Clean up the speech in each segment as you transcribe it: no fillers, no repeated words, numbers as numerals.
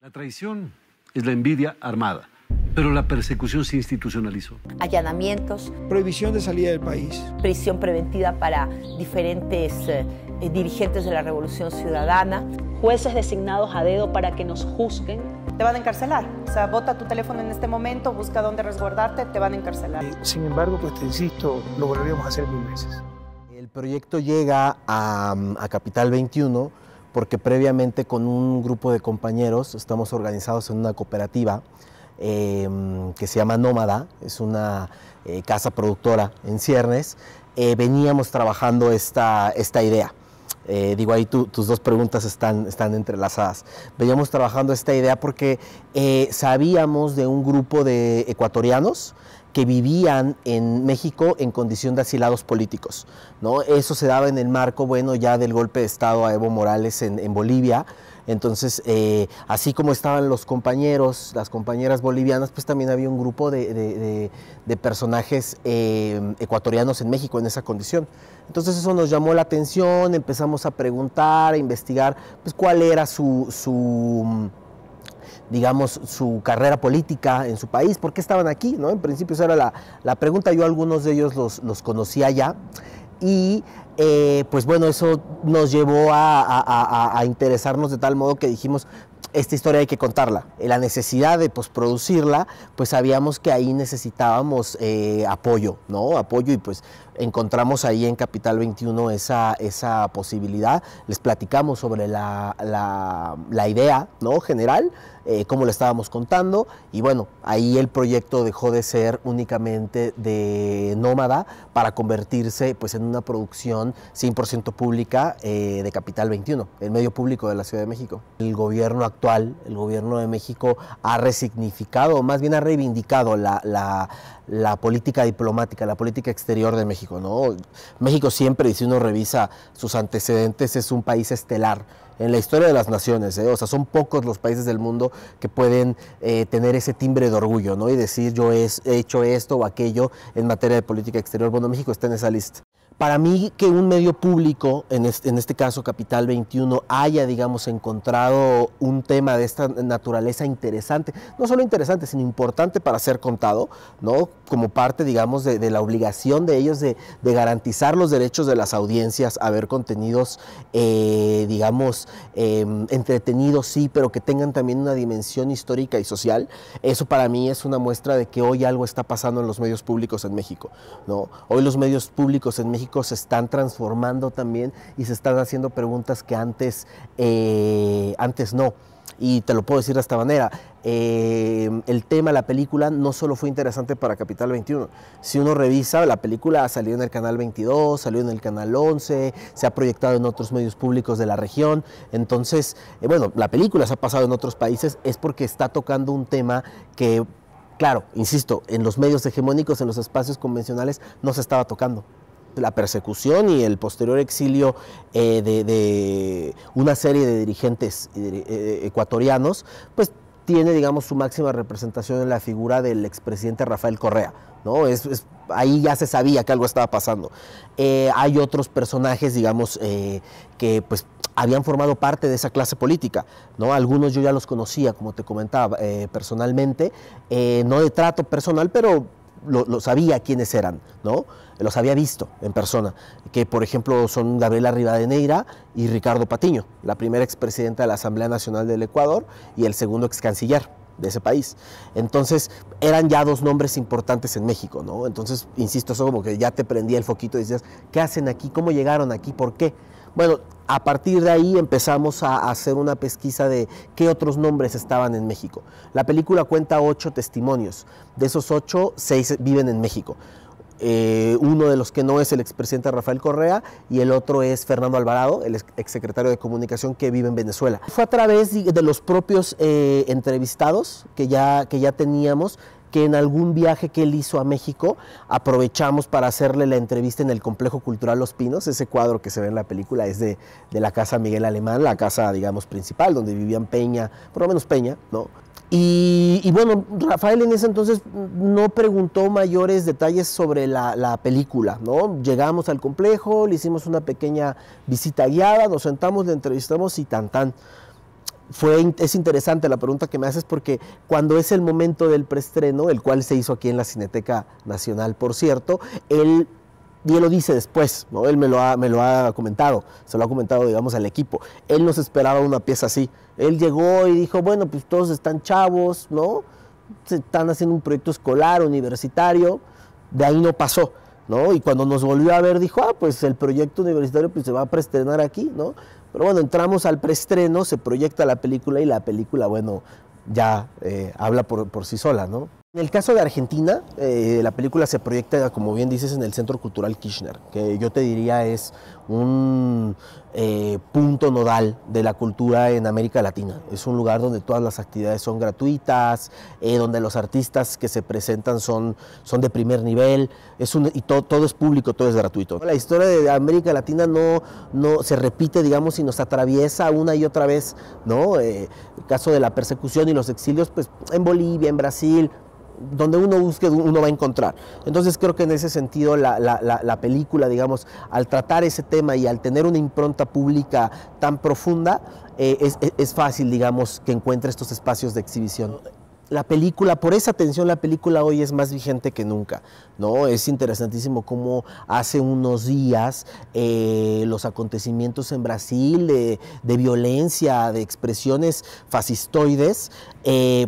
La traición es la envidia armada, pero la persecución se institucionalizó. Allanamientos. Prohibición de salida del país. Prisión preventiva para diferentes dirigentes de la Revolución Ciudadana. Jueces designados a dedo para que nos juzguen. Te van a encarcelar. O sea, bota tu teléfono en este momento, busca dónde resguardarte, te van a encarcelar. Sin embargo, pues te insisto, lo volveríamos a hacer 1000 veces. El proyecto llega a Capital 21 porque previamente con un grupo de compañeros estamos organizados en una cooperativa que se llama Nómada, es una casa productora en ciernes. Veníamos trabajando esta idea. Digo, ahí tus dos preguntas están entrelazadas. Veníamos trabajando esta idea porque sabíamos de un grupo de ecuatorianos que vivían en México en condición de asilados políticos, ¿no? Eso se daba en el marco, bueno, ya del golpe de Estado a Evo Morales en Bolivia. Entonces, así como estaban los compañeros, las compañeras bolivianas, pues también había un grupo de personajes ecuatorianos en México en esa condición. Entonces eso nos llamó la atención, empezamos a preguntar, a investigar, pues cuál era digamos, su carrera política en su país, por qué estaban aquí, ¿no? En principio esa era la pregunta. Yo algunos de ellos los conocía ya y pues bueno, eso nos llevó a interesarnos de tal modo que dijimos, esta historia hay que contarla. La necesidad de producirla, pues sabíamos que ahí necesitábamos apoyo, ¿no? Apoyo, y pues encontramos ahí en Capital 21 esa posibilidad. Les platicamos sobre la idea, ¿no? General, cómo lo estábamos contando, y bueno, ahí el proyecto dejó de ser únicamente de Nómada para convertirse pues en una producción 100% pública de Capital 21, el medio público de la Ciudad de México. El gobierno actual, el gobierno de México, ha resignificado, o más bien ha reivindicado la política diplomática, la política exterior de México, ¿no? México siempre, y si uno revisa sus antecedentes, es un país estelar en la historia de las naciones, o sea, son pocos los países del mundo que pueden tener ese timbre de orgullo, ¿no? Y decir, yo he hecho esto o aquello en materia de política exterior. Bueno, México está en esa lista. Para mí, que un medio público, en este caso Capital 21, haya, digamos, encontrado un tema de esta naturaleza interesante, no solo interesante, sino importante para ser contado, ¿no? Como parte, digamos, de la obligación de ellos de garantizar los derechos de las audiencias, a ver contenidos, digamos, entretenidos, sí, pero que tengan también una dimensión histórica y social. Eso para mí es una muestra de que hoy algo está pasando en los medios públicos en México, ¿no? Hoy los medios públicos en México se están transformando también y se están haciendo preguntas que antes no. Y te lo puedo decir de esta manera, el tema, la película, no solo fue interesante para Capital 21. Si uno revisa, la película salió en el canal 22, salió en el canal 11, se ha proyectado en otros medios públicos de la región. Entonces, bueno, la película se ha pasado en otros países, es porque está tocando un tema que, claro, insisto, en los medios hegemónicos, en los espacios convencionales, no se estaba tocando. La persecución y el posterior exilio de una serie de dirigentes ecuatorianos, pues tiene, digamos, su máxima representación en la figura del expresidente Rafael Correa, ¿no? Ahí ya se sabía que algo estaba pasando. Hay otros personajes, digamos, que pues habían formado parte de esa clase política, ¿no? Algunos yo ya los conocía, como te comentaba, personalmente, no de trato personal, pero lo sabía quiénes eran, ¿no? Los había visto en persona, que por ejemplo son Gabriela Rivadeneira y Ricardo Patiño, la primera expresidenta de la Asamblea Nacional del Ecuador y el segundo excanciller de ese país. Entonces eran ya dos nombres importantes en México, ¿no? Entonces, insisto, eso como que ya te prendía el foquito y decías, ¿qué hacen aquí? ¿Cómo llegaron aquí? ¿Por qué? Bueno, a partir de ahí empezamos a hacer una pesquisa de qué otros nombres estaban en México. La película cuenta 8 testimonios, de esos 8, 6 viven en México. Uno de los que no es el expresidente Rafael Correa y el otro es Fernando Alvarado, el exsecretario de Comunicación que vive en Venezuela. Fue a través de los propios entrevistados que ya teníamos, que en algún viaje que él hizo a México aprovechamos para hacerle la entrevista en el Complejo Cultural Los Pinos. Ese cuadro que se ve en la película es de la Casa Miguel Alemán, la casa, digamos, principal, donde vivían Peña, por lo menos Peña, ¿no? Y bueno, Rafael en ese entonces no preguntó mayores detalles sobre la película, ¿no? Llegamos al complejo, le hicimos una pequeña visita guiada, nos sentamos, le entrevistamos y tan. es interesante la pregunta que me haces, porque cuando es el momento del preestreno, el cual se hizo aquí en la Cineteca Nacional, por cierto, él lo dice después, ¿no? Él me lo ha comentado, se lo ha comentado, digamos, al equipo. Él no se esperaba una pieza así. Él llegó y dijo, bueno, pues todos están chavos, ¿no? Se están haciendo un proyecto escolar, universitario, de ahí no pasó, ¿no? Y cuando nos volvió a ver, dijo, pues el proyecto universitario pues, se va a preestrenar aquí, ¿no? Pero bueno, entramos al preestreno, se proyecta la película y la película, bueno, ya habla por sí sola, ¿no? En el caso de Argentina, la película se proyecta, como bien dices, en el Centro Cultural Kirchner, que yo te diría es un punto nodal de la cultura en América Latina. Es un lugar donde todas las actividades son gratuitas, donde los artistas que se presentan son de primer nivel, y todo es público, todo es gratuito. La historia de América Latina no se repite, digamos, y nos atraviesa una y otra vez, ¿no? El caso de la persecución y los exilios, pues en Bolivia, en Brasil, donde uno busque, uno va a encontrar. Entonces creo que en ese sentido la película, digamos, al tratar ese tema y al tener una impronta pública tan profunda, es fácil, digamos, que encuentre estos espacios de exhibición. La película, por esa tensión, la película hoy es más vigente que nunca, ¿no? Es interesantísimo cómo hace unos días los acontecimientos en Brasil de violencia, de expresiones fascistoides,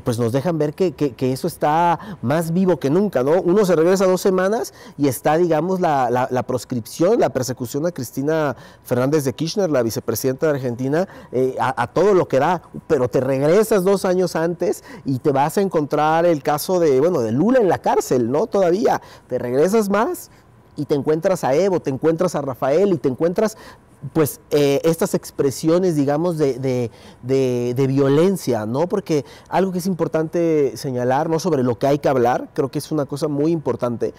pues nos dejan ver que eso está más vivo que nunca, ¿no? Uno se regresa 2 semanas y está, digamos, la proscripción, la persecución a Cristina Fernández de Kirchner, la vicepresidenta de Argentina, a todo lo que da, pero te regresas 2 años antes y te vas a encontrar el caso de Lula en la cárcel, ¿no? Todavía te regresas más y te encuentras a Evo, te encuentras a Rafael y te encuentras pues estas expresiones, digamos, de violencia, ¿no? Porque algo que es importante señalar, ¿no? Sobre lo que hay que hablar, creo que es una cosa muy importante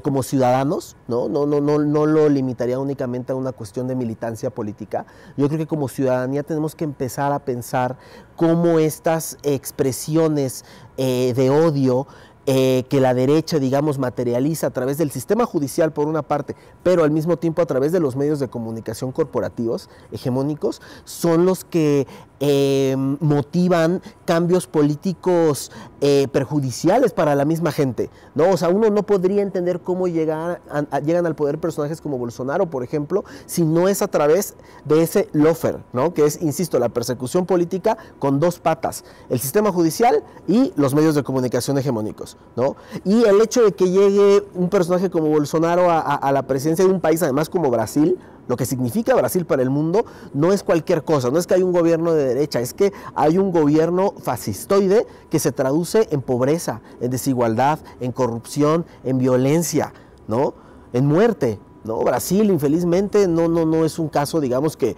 como ciudadanos, ¿no? No lo limitaría únicamente a una cuestión de militancia política. Yo creo que como ciudadanía tenemos que empezar a pensar cómo estas expresiones de odio que la derecha, digamos, materializa a través del sistema judicial por una parte, pero al mismo tiempo a través de los medios de comunicación corporativos, hegemónicos, son los que motivan cambios políticos perjudiciales para la misma gente, ¿no? O sea, uno no podría entender cómo llegan al poder personajes como Bolsonaro, por ejemplo, si no es a través de ese lawfare, ¿no? Que es, insisto, la persecución política con 2 patas, el sistema judicial y los medios de comunicación hegemónicos, ¿no? Y el hecho de que llegue un personaje como Bolsonaro a la presidencia de un país, además como Brasil, lo que significa Brasil para el mundo, no es cualquier cosa, no es que hay un gobierno de derecha, es que hay un gobierno fascistoide que se traduce en pobreza, en desigualdad, en corrupción, en violencia, ¿no? En muerte, ¿no? Brasil, infelizmente, no es un caso, digamos, que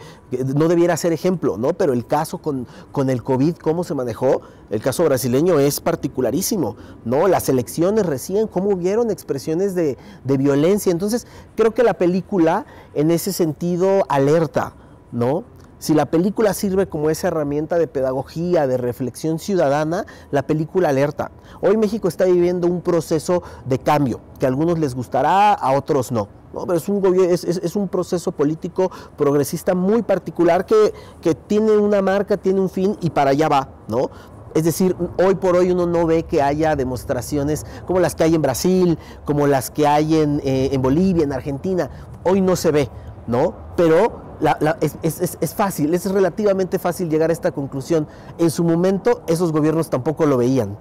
no debiera ser ejemplo, ¿no? Pero el caso con el COVID, cómo se manejó, el caso brasileño es particularísimo, ¿no? Las elecciones recién, cómo hubieron expresiones de violencia. Entonces, creo que la película, en ese sentido, alerta, ¿no? Si la película sirve como esa herramienta de pedagogía, de reflexión ciudadana, la película alerta. Hoy México está viviendo un proceso de cambio, que a algunos les gustará, a otros no. No, pero es un proceso político progresista muy particular que tiene una marca, tiene un fin y para allá va, ¿no? Es decir, hoy por hoy uno no ve que haya demostraciones como las que hay en Brasil, como las que hay en Bolivia, en Argentina. Hoy no se ve, ¿no? Pero es fácil, es relativamente fácil llegar a esta conclusión. En su momento esos gobiernos tampoco lo veían.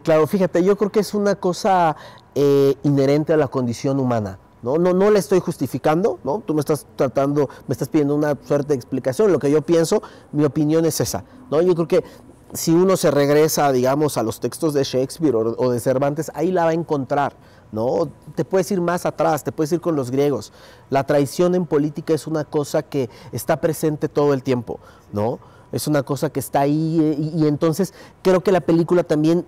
Claro, fíjate, yo creo que es una cosa inherente a la condición humana. No la estoy justificando, ¿no? Tú me estás pidiendo una suerte de explicación. Lo que yo pienso, mi opinión es esa, ¿no? Yo creo que si uno se regresa, digamos, a los textos de Shakespeare o de Cervantes, ahí la va a encontrar, ¿no? Te puedes ir más atrás, te puedes ir con los griegos. La traición en política es una cosa que está presente todo el tiempo, ¿no? Es una cosa que está ahí y entonces creo que la película también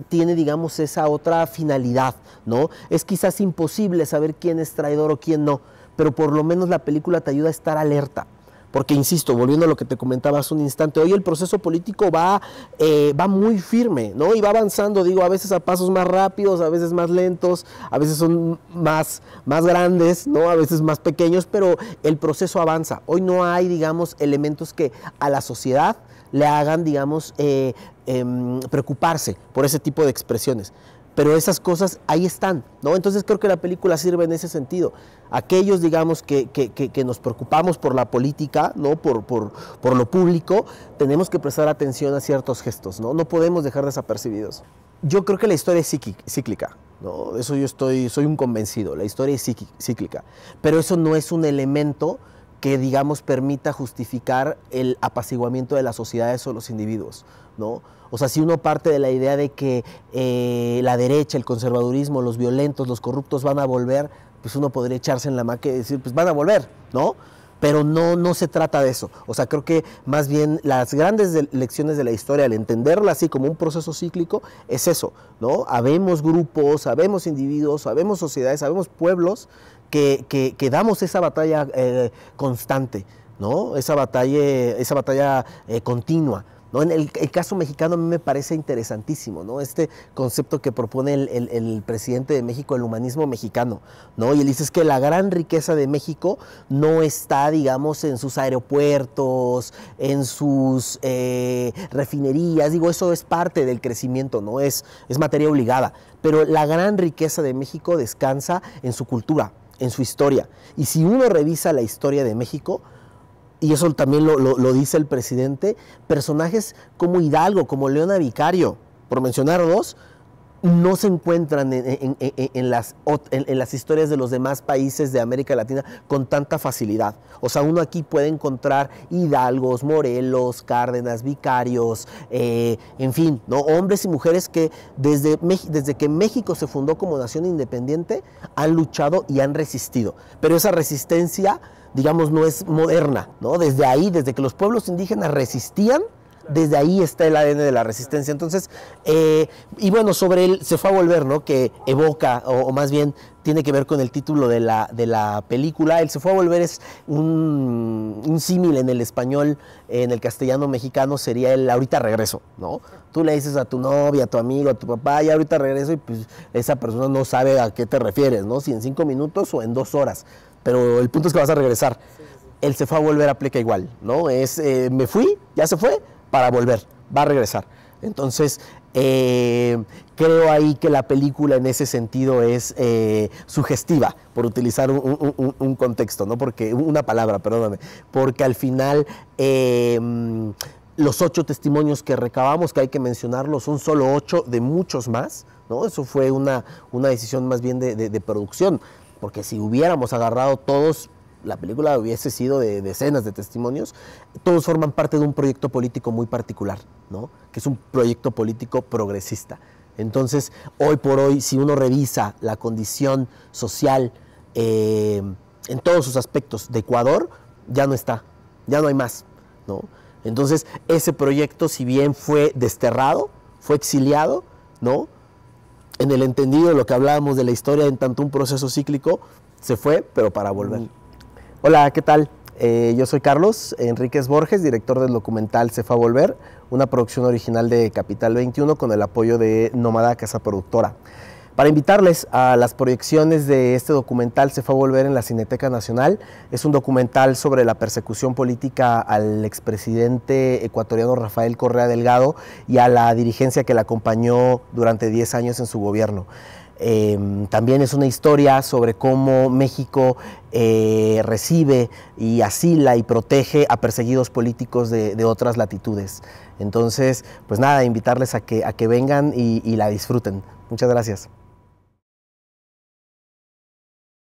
tiene, digamos, esa otra finalidad, ¿no? Es quizás imposible saber quién es traidor o quién no, pero por lo menos la película te ayuda a estar alerta. Porque, insisto, volviendo a lo que te comentaba hace un instante, hoy el proceso político va muy firme, ¿no? Y va avanzando, digo, a veces a pasos más rápidos, a veces más lentos, a veces son más grandes, ¿no? A veces más pequeños, pero el proceso avanza. Hoy no hay, digamos, elementos que a la sociedad le hagan, digamos, preocuparse por ese tipo de expresiones. Pero esas cosas ahí están, ¿no? Entonces creo que la película sirve en ese sentido. Aquellos, digamos, que nos preocupamos por la política, ¿no? Por lo público, tenemos que prestar atención a ciertos gestos, ¿no? No podemos dejar desapercibidos. Yo creo que la historia es cíclica, ¿no? Eso soy un convencido, la historia es cíclica. Pero eso no es un elemento que, digamos, permita justificar el apaciguamiento de las sociedades o los individuos, ¿no? O sea, si uno parte de la idea de que la derecha, el conservadurismo, los violentos, los corruptos van a volver, pues uno podría echarse en la maca y decir, pues van a volver, ¿no? Pero no se trata de eso. O sea, creo que más bien las grandes lecciones de la historia, al entenderla así como un proceso cíclico, es eso, ¿no? Habemos grupos, habemos individuos, habemos sociedades, habemos pueblos que damos esa batalla constante, ¿no? Esa batalla continua, ¿no? En el caso mexicano a mí me parece interesantísimo, ¿no? Este concepto que propone el presidente de México, el humanismo mexicano, ¿no? Y él dice es que la gran riqueza de México no está, digamos, en sus aeropuertos, en sus refinerías, digo, eso es parte del crecimiento, ¿no? Es materia obligada, pero la gran riqueza de México descansa en su cultura, en su historia. Y si uno revisa la historia de México, y eso también lo dice el presidente, personajes como Hidalgo, como Leona Vicario, por mencionar dos, no se encuentran en las historias de los demás países de América Latina con tanta facilidad. O sea, uno aquí puede encontrar Hidalgos, Morelos, Cárdenas, Vicarios, en fin, ¿no? Hombres y mujeres que desde que México se fundó como nación independiente han luchado y han resistido. Pero esa resistencia, digamos, no es moderna, ¿no? Desde ahí, desde que los pueblos indígenas resistían, desde ahí está el ADN de la resistencia. Entonces, y bueno, sobre él se fue a volver, ¿no? Que evoca, o más bien tiene que ver con el título de la película. El se fue a volver es un símil en el español, en el castellano mexicano sería el ahorita regreso, ¿no? Tú le dices a tu novia, a tu amigo, a tu papá, ya ahorita regreso, y pues esa persona no sabe a qué te refieres, ¿no? Si en 5 minutos o en 2 horas. Pero el punto es que vas a regresar. El se fue a volver aplica igual, ¿no? Es me fui, ya se fue, para volver, va a regresar. Entonces, creo ahí que la película en ese sentido es sugestiva, por utilizar un contexto, ¿no? Porque, una palabra, perdóname, porque al final los 8 testimonios que recabamos, que hay que mencionarlos, son solo 8 de muchos más, ¿no? Eso fue una decisión más bien de producción, porque si hubiéramos agarrado todos, la película hubiese sido de decenas de testimonios. Todos forman parte de un proyecto político muy particular, ¿no? Que es un proyecto político progresista. Entonces, hoy por hoy, si uno revisa la condición social en todos sus aspectos de Ecuador, ya no está, ya no hay más, ¿no? Entonces, ese proyecto, si bien fue desterrado, fue exiliado, ¿no? En el entendido de lo que hablábamos de la historia, en tanto un proceso cíclico, se fue, pero para volver. Hola, ¿qué tal? Yo soy Carlos Enríquez Borges, director del documental Se fue a volver, una producción original de Capital 21 con el apoyo de Nómada Casa Productora. Para invitarles a las proyecciones de este documental Se fue a volver en la Cineteca Nacional. Es un documental sobre la persecución política al expresidente ecuatoriano Rafael Correa Delgado y a la dirigencia que le acompañó durante 10 años en su gobierno. También es una historia sobre cómo México recibe y asila y protege a perseguidos políticos de otras latitudes. Entonces, pues nada, invitarles a que vengan y la disfruten. Muchas gracias.